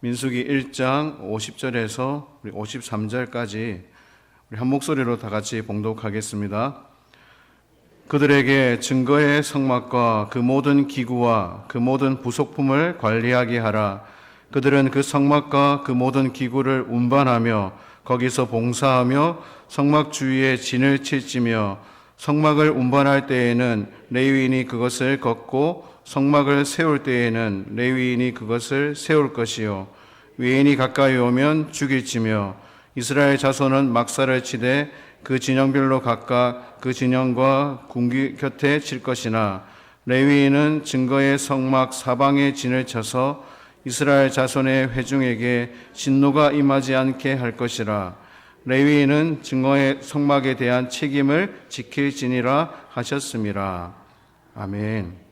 민수기 1장 50절에서 53절까지 우리 한 목소리로 다 같이 봉독하겠습니다. 그들에게 증거의 성막과 그 모든 기구와 그 모든 부속품을 관리하게 하라. 그들은 그 성막과 그 모든 기구를 운반하며 거기서 봉사하며 성막 주위에 진을 칠지며 성막을 운반할 때에는 레위인이 그것을 걷고 성막을 세울 때에는 레위인이 그것을 세울 것이요 외인이 가까이 오면 죽일지며 이스라엘 자손은 막사를 치되 그 진영별로 각각 그 진영과 궁기 곁에 칠 것이나 레위인은 증거의 성막 사방에 진을 쳐서 이스라엘 자손의 회중에게 진노가 임하지 않게 할 것이라. 레위인은 증거의 성막에 대한 책임을 지킬지니라 하셨습니다. 아멘.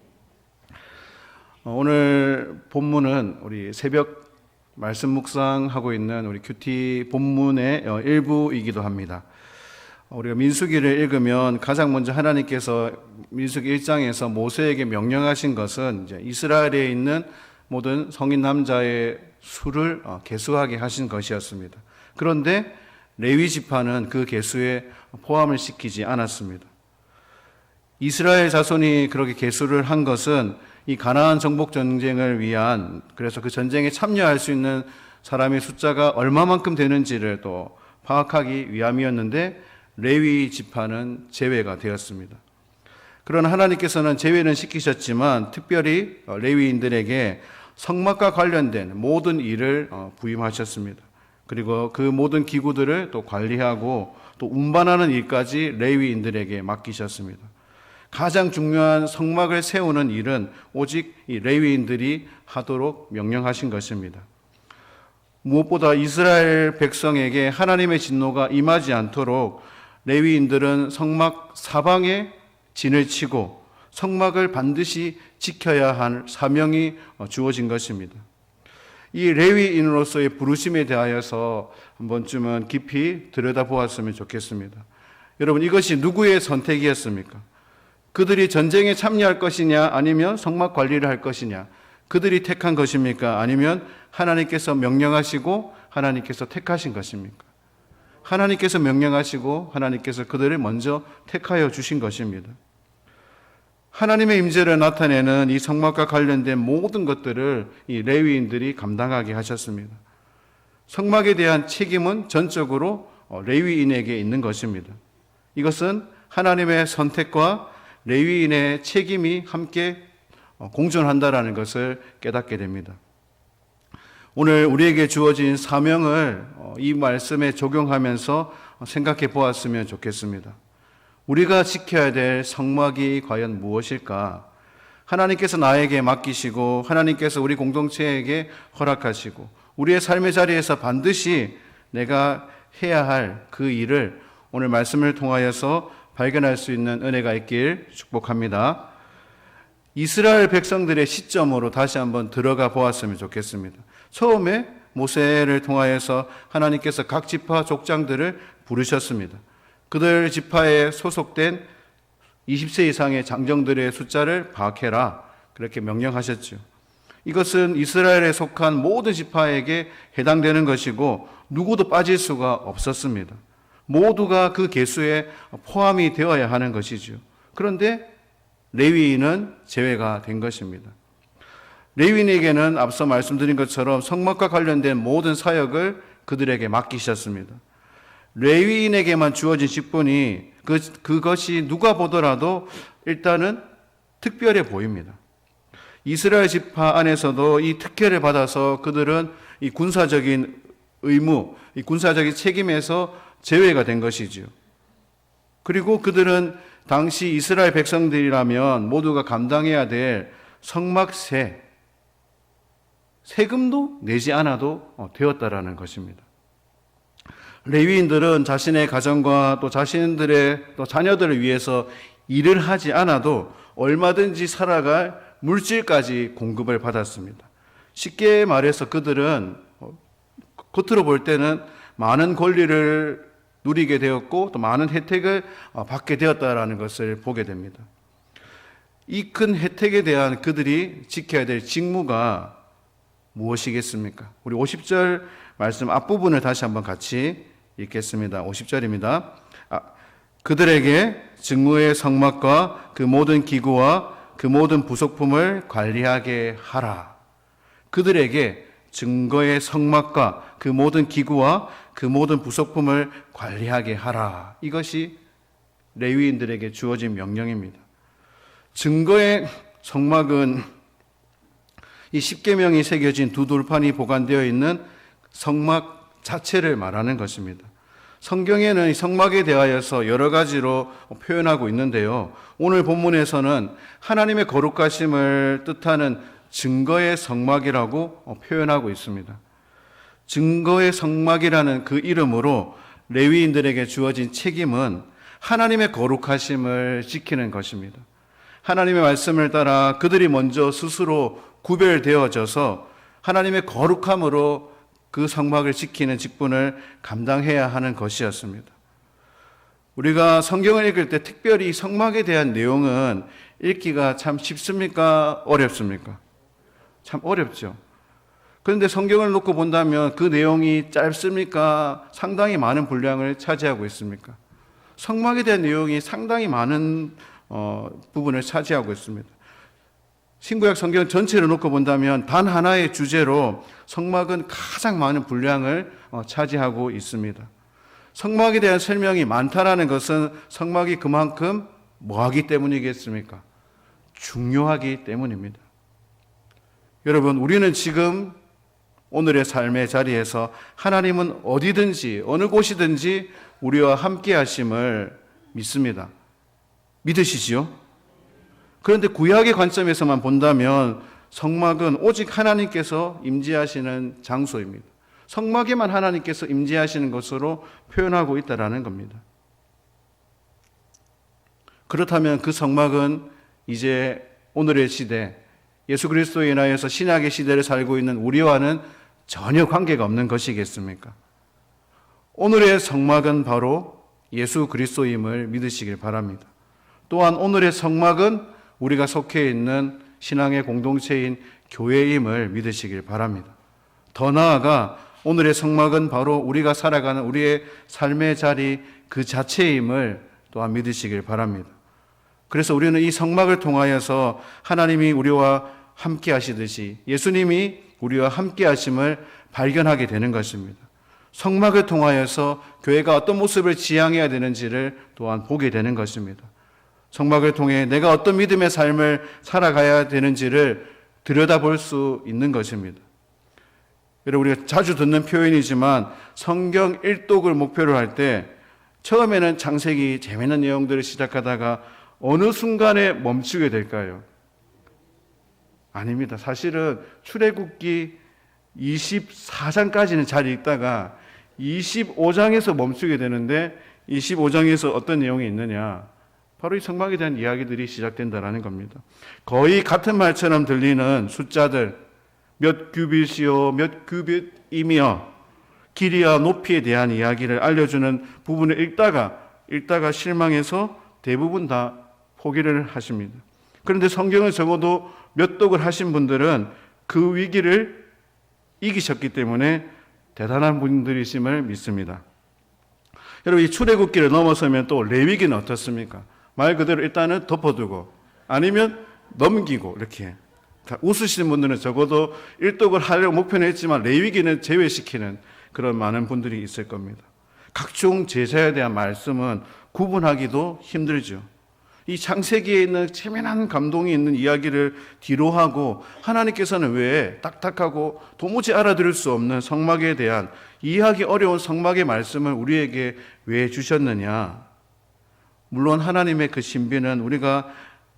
오늘 본문은 우리 새벽 말씀 묵상하고 있는 우리 큐티 본문의 일부이기도 합니다. 우리가 민수기를 읽으면 가장 먼저 하나님께서 민수기 1장에서 모세에게 명령하신 것은 이제 이스라엘에 있는 모든 성인 남자의 수를 계수하게 하신 것이었습니다. 그런데 레위 지파는 그 계수에 포함을 시키지 않았습니다. 이스라엘 자손이 그렇게 계수를 한 것은 이 가나안 정복 전쟁을 위한, 그래서 그 전쟁에 참여할 수 있는 사람의 숫자가 얼마만큼 되는지를 또 파악하기 위함이었는데 레위 지파는 제외가 되었습니다. 그러나 하나님께서는 제외는 시키셨지만 특별히 레위인들에게 성막과 관련된 모든 일을 부임하셨습니다. 그리고 그 모든 기구들을 또 관리하고 또 운반하는 일까지 레위인들에게 맡기셨습니다. 가장 중요한 성막을 세우는 일은 오직 이 레위인들이 하도록 명령하신 것입니다. 무엇보다 이스라엘 백성에게 하나님의 진노가 임하지 않도록 레위인들은 성막 사방에 진을 치고 성막을 반드시 지켜야 할 사명이 주어진 것입니다. 이 레위인으로서의 부르심에 대하여서 한 번쯤은 깊이 들여다보았으면 좋겠습니다. 여러분, 이것이 누구의 선택이었습니까? 그들이 전쟁에 참여할 것이냐 아니면 성막 관리를 할 것이냐, 그들이 택한 것입니까? 아니면 하나님께서 명령하시고 하나님께서 택하신 것입니까? 하나님께서 명령하시고 하나님께서 그들을 먼저 택하여 주신 것입니다. 하나님의 임재를 나타내는 이 성막과 관련된 모든 것들을 이 레위인들이 감당하게 하셨습니다. 성막에 대한 책임은 전적으로 레위인에게 있는 것입니다. 이것은 하나님의 선택과 레위인의 책임이 함께 공존한다라는 것을 깨닫게 됩니다. 오늘 우리에게 주어진 사명을 이 말씀에 적용하면서 생각해 보았으면 좋겠습니다. 우리가 지켜야 될 성막이 과연 무엇일까? 하나님께서 나에게 맡기시고 하나님께서 우리 공동체에게 허락하시고 우리의 삶의 자리에서 반드시 내가 해야 할 그 일을 오늘 말씀을 통하여서 발견할 수 있는 은혜가 있길 축복합니다. 이스라엘 백성들의 시점으로 다시 한번 들어가 보았으면 좋겠습니다. 처음에 모세를 통하여서 하나님께서 각 지파 족장들을 부르셨습니다. 그들 지파에 소속된 20세 이상의 장정들의 숫자를 파악해라, 그렇게 명령하셨죠. 이것은 이스라엘에 속한 모든 지파에게 해당되는 것이고 누구도 빠질 수가 없었습니다. 모두가 그 계수에 포함이 되어야 하는 것이죠. 그런데 레위인은 제외가 된 것입니다. 레위인에게는 앞서 말씀드린 것처럼 성막과 관련된 모든 사역을 그들에게 맡기셨습니다. 레위인에게만 주어진 직분이 그것이 누가 보더라도 일단은 특별해 보입니다. 이스라엘 지파 안에서도 이 특혜를 받아서 그들은 이 군사적인 의무, 이 군사적인 책임에서 제외가 된 것이지요. 그리고 그들은 당시 이스라엘 백성들이라면 모두가 감당해야 될 성막세, 세금도 내지 않아도 되었다라는 것입니다. 레위인들은 자신의 가정과 또 자신들의 또 자녀들을 위해서 일을 하지 않아도 얼마든지 살아갈 물질까지 공급을 받았습니다. 쉽게 말해서 그들은 겉으로 볼 때는 많은 권리를 누리게 되었고 또 많은 혜택을 받게 되었다라는 것을 보게 됩니다. 이 큰 혜택에 대한 그들이 지켜야 될 직무가 무엇이겠습니까? 우리 50절 말씀 앞부분을 다시 한번 같이 읽겠습니다. 50절입니다. 그들에게 증거의 성막과 그 모든 기구와 그 모든 부속품을 관리하게 하라. 그들에게 증거의 성막과 그 모든 기구와 그 모든 부속품을 관리하게 하라. 이것이 레위인들에게 주어진 명령입니다. 증거의 성막은 이 십계명이 새겨진 두 돌판이 보관되어 있는 성막 자체를 말하는 것입니다. 성경에는 이 성막에 대하여서 여러 가지로 표현하고 있는데요. 오늘 본문에서는 하나님의 거룩하심을 뜻하는 증거의 성막이라고 표현하고 있습니다. 증거의 성막이라는 그 이름으로 레위인들에게 주어진 책임은 하나님의 거룩하심을 지키는 것입니다. 하나님의 말씀을 따라 그들이 먼저 스스로 구별되어져서 하나님의 거룩함으로 그 성막을 지키는 직분을 감당해야 하는 것이었습니다. 우리가 성경을 읽을 때 특별히 성막에 대한 내용은 읽기가 참 쉽습니까? 어렵습니까? 참 어렵죠. 그런데 성경을 놓고 본다면 그 내용이 짧습니까? 상당히 많은 분량을 차지하고 있습니까? 성막에 대한 내용이 상당히 많은 부분을 차지하고 있습니다. 신구약 성경 전체를 놓고 본다면 단 하나의 주제로 성막은 가장 많은 분량을 차지하고 있습니다. 성막에 대한 설명이 많다라는 것은 성막이 그만큼 뭐하기 때문이겠습니까? 중요하기 때문입니다. 여러분, 우리는 지금 오늘의 삶의 자리에서 하나님은 어디든지 어느 곳이든지 우리와 함께 하심을 믿습니다. 믿으시지요? 그런데 구약의 관점에서만 본다면 성막은 오직 하나님께서 임재하시는 장소입니다. 성막에만 하나님께서 임재하시는 것으로 표현하고 있다는 겁니다. 그렇다면 그 성막은 이제 오늘의 시대, 예수 그리스도에 인하여서 신약의 시대를 살고 있는 우리와는 전혀 관계가 없는 것이겠습니까? 오늘의 성막은 바로 예수 그리스도임을 믿으시길 바랍니다. 또한 오늘의 성막은 우리가 속해 있는 신앙의 공동체인 교회임을 믿으시길 바랍니다. 더 나아가 오늘의 성막은 바로 우리가 살아가는 우리의 삶의 자리 그 자체임을 또한 믿으시길 바랍니다. 그래서 우리는 이 성막을 통하여서 하나님이 우리와 함께 하시듯이 예수님이 우리와 함께 하심을 발견하게 되는 것입니다. 성막을 통하여서 교회가 어떤 모습을 지향해야 되는지를 또한 보게 되는 것입니다. 성막을 통해 내가 어떤 믿음의 삶을 살아가야 되는지를 들여다볼 수 있는 것입니다. 여러분, 우리가 자주 듣는 표현이지만 성경 일독을 목표로 할 때 처음에는 창세기 재미있는 내용들을 시작하다가 어느 순간에 멈추게 될까요? 아닙니다. 사실은 출애굽기 24장까지는 잘 읽다가 25장에서 멈추게 되는데 25장에서 어떤 내용이 있느냐? 바로 이 성막에 대한 이야기들이 시작된다라는 겁니다. 거의 같은 말처럼 들리는 숫자들, 몇 규빗이요, 몇 규빗이며 길이와 높이에 대한 이야기를 알려주는 부분을 읽다가 실망해서 대부분 다 포기를 하십니다. 그런데 성경을 적어도 몇 독을 하신 분들은 그 위기를 이기셨기 때문에 대단한 분들이심을 믿습니다. 여러분, 이 출애굽기를 넘어서면 또 레위기는 어떻습니까? 말 그대로 일단은 덮어두고 아니면 넘기고 이렇게 웃으시는 분들은 적어도 일독을 하려고 목표는 했지만 레위기는 제외시키는 그런 많은 분들이 있을 겁니다. 각종 제사에 대한 말씀은 구분하기도 힘들죠. 이 창세기에 있는 재미난 감동이 있는 이야기를 뒤로 하고 하나님께서는 왜 딱딱하고 도무지 알아들을 수 없는 성막에 대한 이해하기 어려운 성막의 말씀을 우리에게 왜 주셨느냐? 물론 하나님의 그 신비는 우리가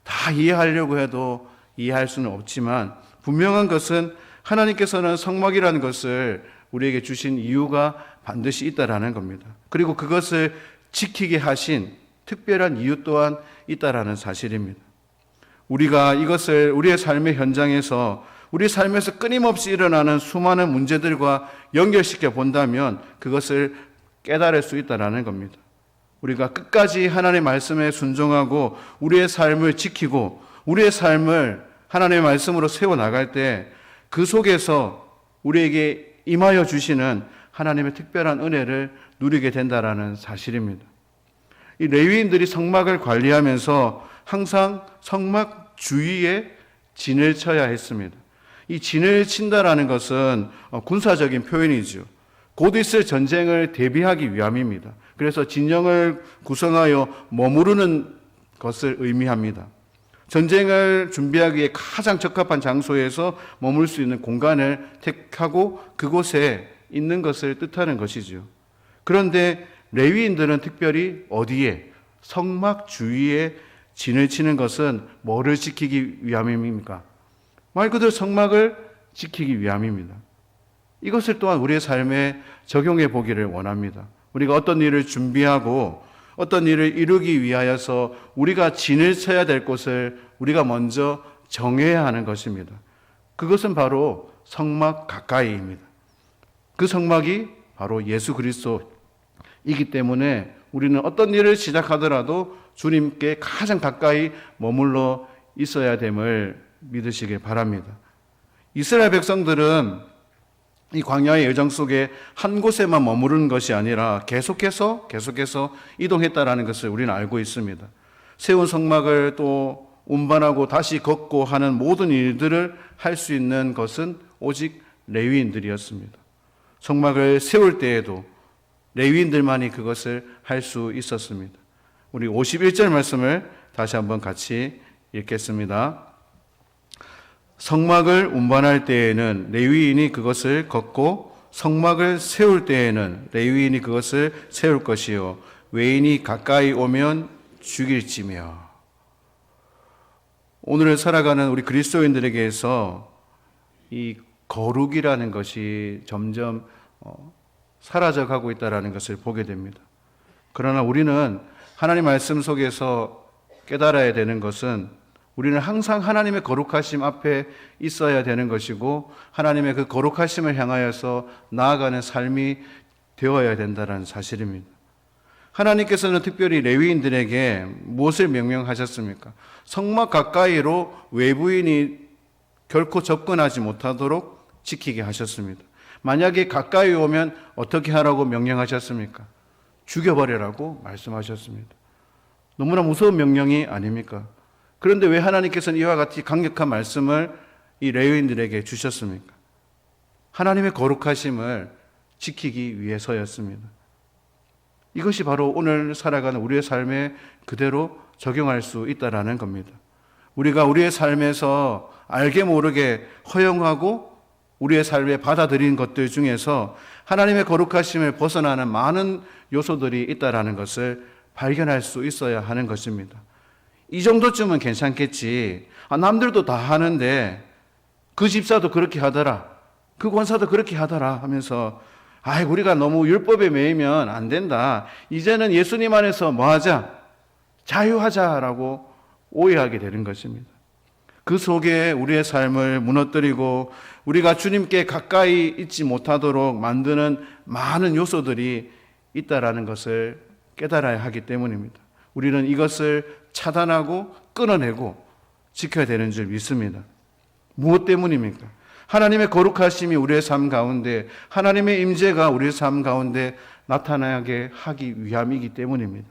다 이해하려고 해도 이해할 수는 없지만 분명한 것은 하나님께서는 성막이라는 것을 우리에게 주신 이유가 반드시 있다라는 겁니다. 그리고 그것을 지키게 하신 특별한 이유 또한 있다라는 사실입니다. 우리가 이것을 우리의 삶의 현장에서 우리 삶에서 끊임없이 일어나는 수많은 문제들과 연결시켜 본다면 그것을 깨달을 수 있다라는 겁니다. 우리가 끝까지 하나님의 말씀에 순종하고 우리의 삶을 지키고 우리의 삶을 하나님의 말씀으로 세워나갈 때 그 속에서 우리에게 임하여 주시는 하나님의 특별한 은혜를 누리게 된다라는 사실입니다. 이 레위인들이 성막을 관리하면서 항상 성막 주위에 진을 쳐야 했습니다. 이 진을 친다라는 것은 군사적인 표현이죠. 곧 있을 전쟁을 대비하기 위함입니다. 그래서 진영을 구성하여 머무르는 것을 의미합니다. 전쟁을 준비하기 위해 가장 적합한 장소에서 머물 수 있는 공간을 택하고 그곳에 있는 것을 뜻하는 것이죠. 그런데 레위인들은 특별히 어디에? 성막 주위에 진을 치는 것은 뭐를 지키기 위함입니까? 말 그대로 성막을 지키기 위함입니다. 이것을 또한 우리의 삶에 적용해 보기를 원합니다. 우리가 어떤 일을 준비하고 어떤 일을 이루기 위하여서 우리가 진을 쳐야 될 곳을 우리가 먼저 정해야 하는 것입니다. 그것은 바로 성막 가까이입니다. 그 성막이 바로 예수 그리스도이기 때문에 우리는 어떤 일을 시작하더라도 주님께 가장 가까이 머물러 있어야 됨을 믿으시길 바랍니다. 이스라엘 백성들은 이 광야의 여정 속에 한 곳에만 머무르는 것이 아니라 계속해서 이동했다라는 것을 우리는 알고 있습니다. 세운 성막을 또 운반하고 다시 걷고 하는 모든 일들을 할 수 있는 것은 오직 레위인들이었습니다. 성막을 세울 때에도 레위인들만이 그것을 할 수 있었습니다. 우리 51절 말씀을 다시 한번 같이 읽겠습니다. 성막을 운반할 때에는 레위인이 그것을 걷고 성막을 세울 때에는 레위인이 그것을 세울 것이요 외인이 가까이 오면 죽일지며. 오늘을 살아가는 우리 그리스도인들에게서 이 거룩이라는 것이 점점 사라져가고 있다는 것을 보게 됩니다. 그러나 우리는 하나님 말씀 속에서 깨달아야 되는 것은 우리는 항상 하나님의 거룩하심 앞에 있어야 되는 것이고 하나님의 그 거룩하심을 향하여서 나아가는 삶이 되어야 된다는 사실입니다. 하나님께서는 특별히 레위인들에게 무엇을 명령하셨습니까? 성막 가까이로 외부인이 결코 접근하지 못하도록 지키게 하셨습니다. 만약에 가까이 오면 어떻게 하라고 명령하셨습니까? 죽여버리라고 말씀하셨습니다. 너무나 무서운 명령이 아닙니까? 그런데 왜 하나님께서는 이와 같이 강력한 말씀을 이 레위인들에게 주셨습니까? 하나님의 거룩하심을 지키기 위해서였습니다. 이것이 바로 오늘 살아가는 우리의 삶에 그대로 적용할 수 있다는 겁니다. 우리가 우리의 삶에서 알게 모르게 허용하고 우리의 삶에 받아들인 것들 중에서 하나님의 거룩하심을 벗어나는 많은 요소들이 있다는 것을 발견할 수 있어야 하는 것입니다. 이 정도쯤은 괜찮겠지. 남들도 다 하는데 그 집사도 그렇게 하더라. 그 권사도 그렇게 하더라 하면서 우리가 너무 율법에 매이면 안 된다. 이제는 예수님 안에서 뭐 하자? 자유하자라고 오해하게 되는 것입니다. 그 속에 우리의 삶을 무너뜨리고 우리가 주님께 가까이 있지 못하도록 만드는 많은 요소들이 있다라는 것을 깨달아야 하기 때문입니다. 우리는 이것을 차단하고 끊어내고 지켜야 되는 줄 믿습니다. 무엇 때문입니까? 하나님의 거룩하심이 우리의 삶 가운데, 하나님의 임재가 우리의 삶 가운데 나타나게 하기 위함이기 때문입니다.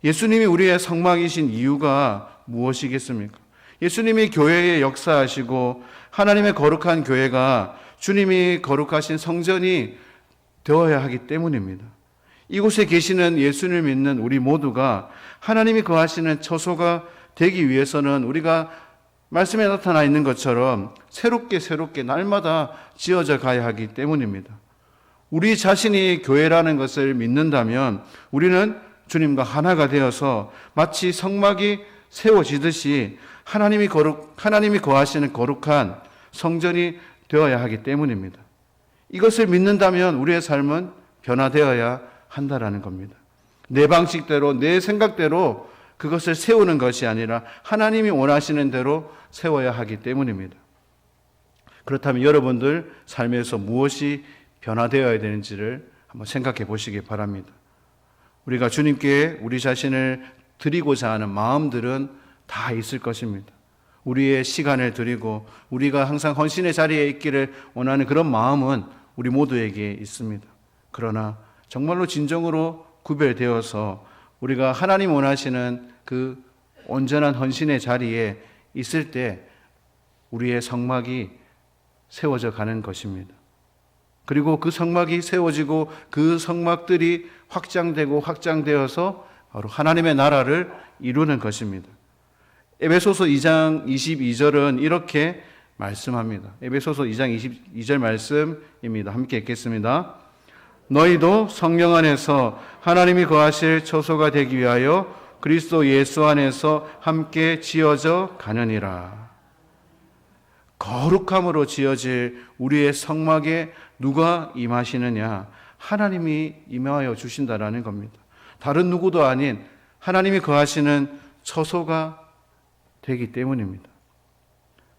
예수님이 우리의 성막이신 이유가 무엇이겠습니까? 예수님이 교회에 역사하시고 하나님의 거룩한 교회가 주님이 거룩하신 성전이 되어야 하기 때문입니다. 이곳에 계시는 예수님을 믿는 우리 모두가 하나님이 거하시는 처소가 되기 위해서는 우리가 말씀에 나타나 있는 것처럼 새롭게 날마다 지어져 가야 하기 때문입니다. 우리 자신이 교회라는 것을 믿는다면 우리는 주님과 하나가 되어서 마치 성막이 세워지듯이 하나님이 거하시는 거룩한 성전이 되어야 하기 때문입니다. 이것을 믿는다면 우리의 삶은 변화되어야 한다라는 겁니다. 내 방식대로, 내 생각대로 그것을 세우는 것이 아니라 하나님이 원하시는 대로 세워야 하기 때문입니다. 그렇다면 여러분들 삶에서 무엇이 변화되어야 되는지를 한번 생각해 보시기 바랍니다. 우리가 주님께 우리 자신을 드리고자 하는 마음들은 다 있을 것입니다. 우리의 시간을 드리고 우리가 항상 헌신의 자리에 있기를 원하는 그런 마음은 우리 모두에게 있습니다. 그러나 정말로 진정으로 구별되어서 우리가 하나님 원하시는 그 온전한 헌신의 자리에 있을 때 우리의 성막이 세워져 가는 것입니다. 그리고 그 성막이 세워지고 그 성막들이 확장되고 확장되어서 바로 하나님의 나라를 이루는 것입니다. 에베소서 2장 22절은 이렇게 말씀합니다. 에베소서 2장 22절 말씀입니다. 함께 읽겠습니다. 너희도 성령 안에서 하나님이 거하실 처소가 되기 위하여 그리스도 예수 안에서 함께 지어져 가느니라. 거룩함으로 지어질 우리의 성막에 누가 임하시느냐? 하나님이 임하여 주신다라는 겁니다. 다른 누구도 아닌 하나님이 거하시는 처소가 되기 때문입니다.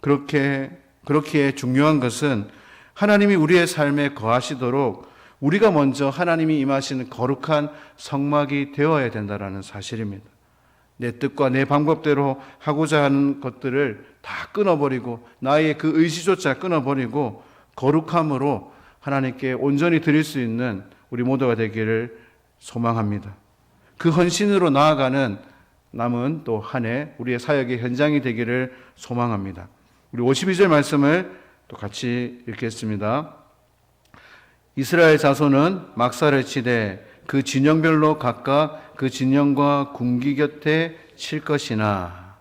그렇게 중요한 것은 하나님이 우리의 삶에 거하시도록 우리가 먼저 하나님이 임하시는 거룩한 성막이 되어야 된다는 사실입니다. 내 뜻과 내 방법대로 하고자 하는 것들을 다 끊어버리고 나의 그 의지조차 끊어버리고 거룩함으로 하나님께 온전히 드릴 수 있는 우리 모두가 되기를 소망합니다. 그 헌신으로 나아가는 남은 또 한 해 우리의 사역의 현장이 되기를 소망합니다. 우리 52절 말씀을 또 같이 읽겠습니다. 이스라엘 자손은 막사를 치되 그 진영별로 각각 그 진영과 궁기 곁에 칠 것이나.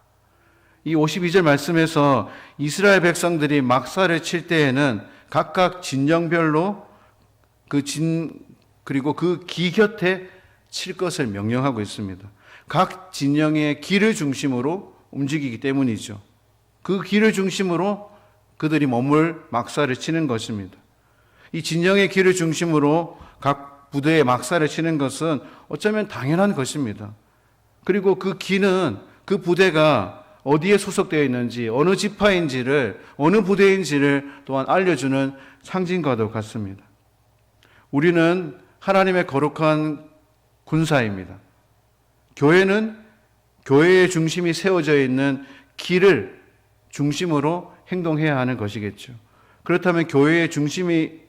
이 52절 말씀에서 이스라엘 백성들이 막사를 칠 때에는 각각 진영별로 그리고 그 기 곁에 칠 것을 명령하고 있습니다. 각 진영의 기를 중심으로 움직이기 때문이죠. 그 기를 중심으로 그들이 머물 막사를 치는 것입니다. 이 진영의 기를 중심으로 각 부대에 막사를 치는 것은 어쩌면 당연한 것입니다. 그리고 그 기는 그 부대가 어디에 소속되어 있는지, 어느 지파인지를, 어느 부대인지를 또한 알려주는 상징과도 같습니다. 우리는 하나님의 거룩한 군사입니다. 교회는 교회의 중심이 세워져 있는 길을 중심으로 행동해야 하는 것이겠죠. 그렇다면 교회의 중심이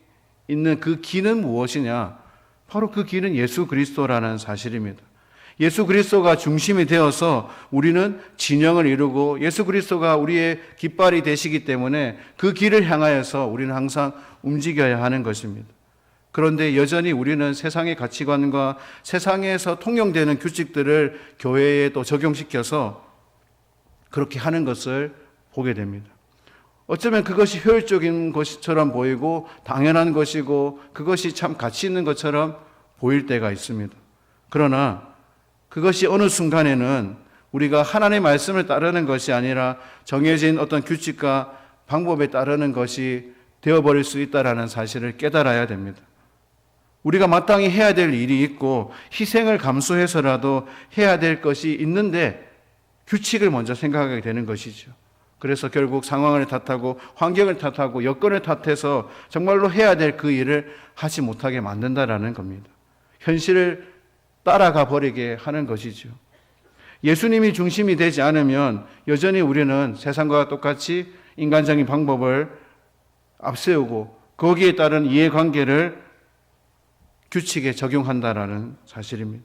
있는 그 길은 무엇이냐? 바로 그 길은 예수 그리스도라는 사실입니다. 예수 그리스도가 중심이 되어서 우리는 진영을 이루고 예수 그리스도가 우리의 깃발이 되시기 때문에 그 길을 향하여서 우리는 항상 움직여야 하는 것입니다. 그런데 여전히 우리는 세상의 가치관과 세상에서 통용되는 규칙들을 교회에 또 적용시켜서 그렇게 하는 것을 보게 됩니다. 어쩌면 그것이 효율적인 것처럼 보이고 당연한 것이고 그것이 참 가치 있는 것처럼 보일 때가 있습니다. 그러나 그것이 어느 순간에는 우리가 하나님의 말씀을 따르는 것이 아니라 정해진 어떤 규칙과 방법에 따르는 것이 되어버릴 수 있다는 사실을 깨달아야 됩니다. 우리가 마땅히 해야 될 일이 있고 희생을 감수해서라도 해야 될 것이 있는데 규칙을 먼저 생각하게 되는 것이죠. 그래서 결국 상황을 탓하고 환경을 탓하고 여건을 탓해서 정말로 해야 될 그 일을 하지 못하게 만든다라는 겁니다. 현실을 따라가 버리게 하는 것이죠. 예수님이 중심이 되지 않으면 여전히 우리는 세상과 똑같이 인간적인 방법을 앞세우고 거기에 따른 이해관계를 규칙에 적용한다라는 사실입니다.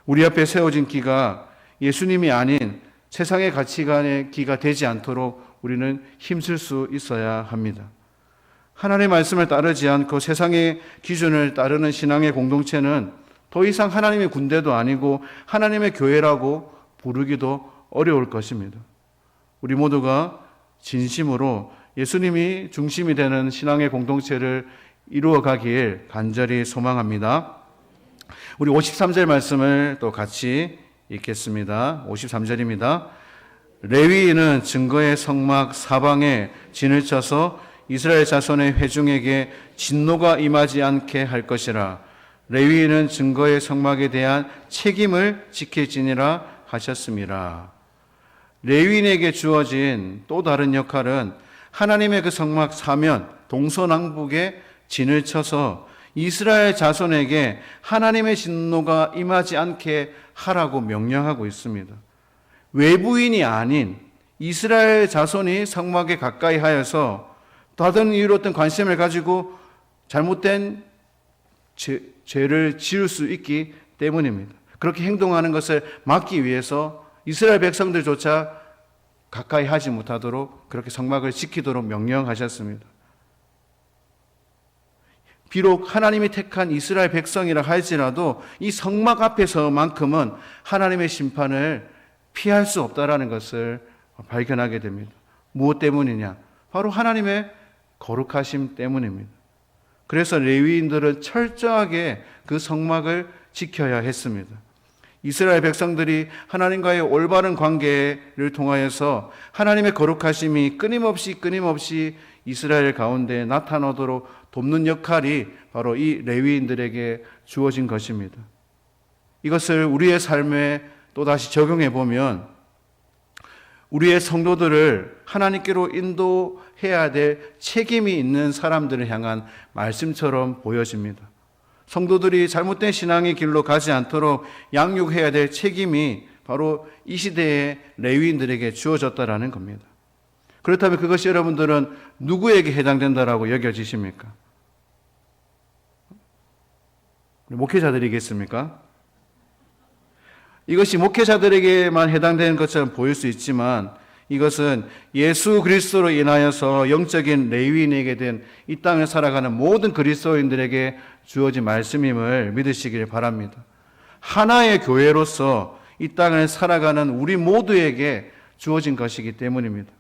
우리 앞에 세워진 기가 예수님이 아닌 세상의 가치관의 기가 되지 않도록 우리는 힘쓸 수 있어야 합니다. 하나님의 말씀을 따르지 않고 세상의 기준을 따르는 신앙의 공동체는 더 이상 하나님의 군대도 아니고 하나님의 교회라고 부르기도 어려울 것입니다. 우리 모두가 진심으로 예수님이 중심이 되는 신앙의 공동체를 이루어가길 간절히 소망합니다. 우리 53절 말씀을 또 같이 읽겠습니다. 53절입니다. 레위인은 증거의 성막 사방에 진을 쳐서 이스라엘 자손의 회중에게 진노가 임하지 않게 할 것이라. 레위인은 증거의 성막에 대한 책임을 지킬지니라 하셨습니다. 레위인에게 주어진 또 다른 역할은 하나님의 그 성막 사면 동서남북에 진을 쳐서 이스라엘 자손에게 하나님의 진노가 임하지 않게 하라고 명령하고 있습니다. 외부인이 아닌 이스라엘 자손이 성막에 가까이 하여서 다른 이유로 어떤 관심을 가지고 잘못된 죄를 지을 수 있기 때문입니다. 그렇게 행동하는 것을 막기 위해서 이스라엘 백성들조차 가까이 하지 못하도록 그렇게 성막을 지키도록 명령하셨습니다. 비록 하나님이 택한 이스라엘 백성이라 할지라도 이 성막 앞에서만큼은 하나님의 심판을 피할 수 없다라는 것을 발견하게 됩니다. 무엇 때문이냐? 바로 하나님의 거룩하심 때문입니다. 그래서 레위인들은 철저하게 그 성막을 지켜야 했습니다. 이스라엘 백성들이 하나님과의 올바른 관계를 통하여서 하나님의 거룩하심이 끊임없이 이스라엘 가운데 나타나도록 돕는 역할이 바로 이 레위인들에게 주어진 것입니다. 이것을 우리의 삶에 또다시 적용해 보면 우리의 성도들을 하나님께로 인도해야 될 책임이 있는 사람들을 향한 말씀처럼 보여집니다. 성도들이 잘못된 신앙의 길로 가지 않도록 양육해야 될 책임이 바로 이 시대의 레위인들에게 주어졌다라는 겁니다. 그렇다면 그것이 여러분들은 누구에게 해당된다라고 여겨지십니까? 목회자들이겠습니까? 이것이 목회자들에게만 해당되는 것처럼 보일 수 있지만 이것은 예수 그리스도로 인하여서 영적인 레위인에게 된 이 땅을 살아가는 모든 그리스도인들에게 주어진 말씀임을 믿으시길 바랍니다. 하나의 교회로서 이 땅을 살아가는 우리 모두에게 주어진 것이기 때문입니다.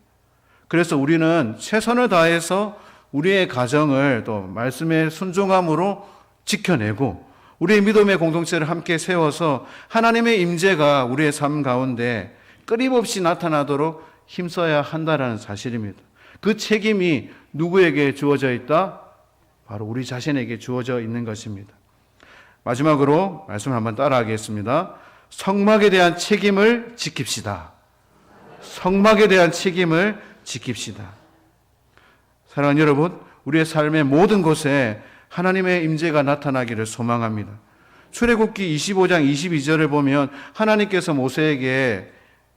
그래서 우리는 최선을 다해서 우리의 가정을 또 말씀의 순종함으로 지켜내고 우리의 믿음의 공동체를 함께 세워서 하나님의 임재가 우리의 삶 가운데 끊임없이 나타나도록 힘써야 한다는 사실입니다. 그 책임이 누구에게 주어져 있다? 바로 우리 자신에게 주어져 있는 것입니다. 마지막으로 말씀을 한번 따라하겠습니다. 성막에 대한 책임을 지킵시다. 성막에 대한 책임을 지킵시다. 사랑하는 여러분, 우리의 삶의 모든 곳에 하나님의 임재가 나타나기를 소망합니다. 출애굽기 25장 22절을 보면 하나님께서 모세에게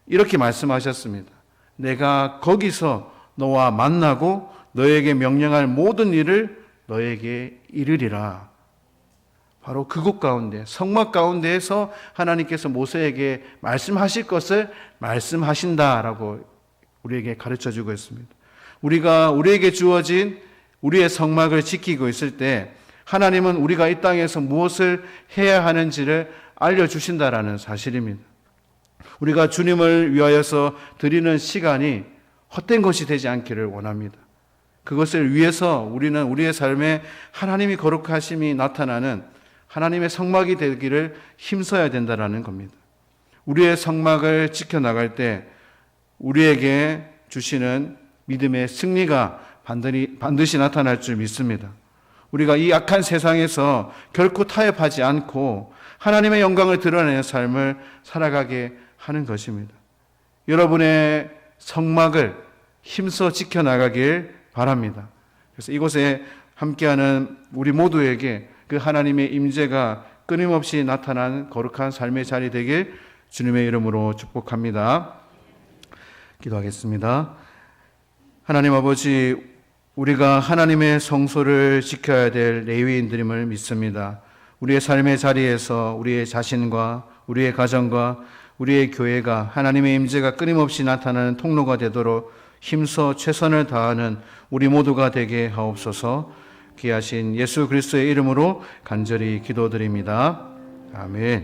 이렇게 말씀하셨습니다. 내가 거기서 너와 만나고 너에게 명령할 모든 일을 너에게 이르리라. 바로 그곳 가운데, 성막 가운데에서 하나님께서 모세에게 말씀하실 것을 말씀하신다라고 우리에게 가르쳐주고 있습니다. 우리에게 주어진 우리의 성막을 지키고 있을 때 하나님은 우리가 이 땅에서 무엇을 해야 하는지를 알려주신다라는 사실입니다. 우리가 주님을 위하여서 드리는 시간이 헛된 것이 되지 않기를 원합니다. 그것을 위해서 우리는 우리의 삶에 하나님이 거룩하심이 나타나는 하나님의 성막이 되기를 힘써야 된다는 겁니다. 우리의 성막을 지켜나갈 때 우리에게 주시는 믿음의 승리가 반드시 나타날 줄 믿습니다. 우리가 이 악한 세상에서 결코 타협하지 않고 하나님의 영광을 드러내는 삶을 살아가게 하는 것입니다. 여러분의 성막을 힘써 지켜나가길 바랍니다. 그래서 이곳에 함께하는 우리 모두에게 그 하나님의 임재가 끊임없이 나타난 거룩한 삶의 자리 되길 주님의 이름으로 축복합니다. 기도하겠습니다. 하나님 아버지, 우리가 하나님의 성소를 지켜야 될 레위인들임을 믿습니다. 우리의 삶의 자리에서 우리의 자신과 우리의 가정과 우리의 교회가 하나님의 임재가 끊임없이 나타나는 통로가 되도록 힘써 최선을 다하는 우리 모두가 되게 하옵소서. 귀하신 예수 그리스도의 이름으로 간절히 기도드립니다. 아멘.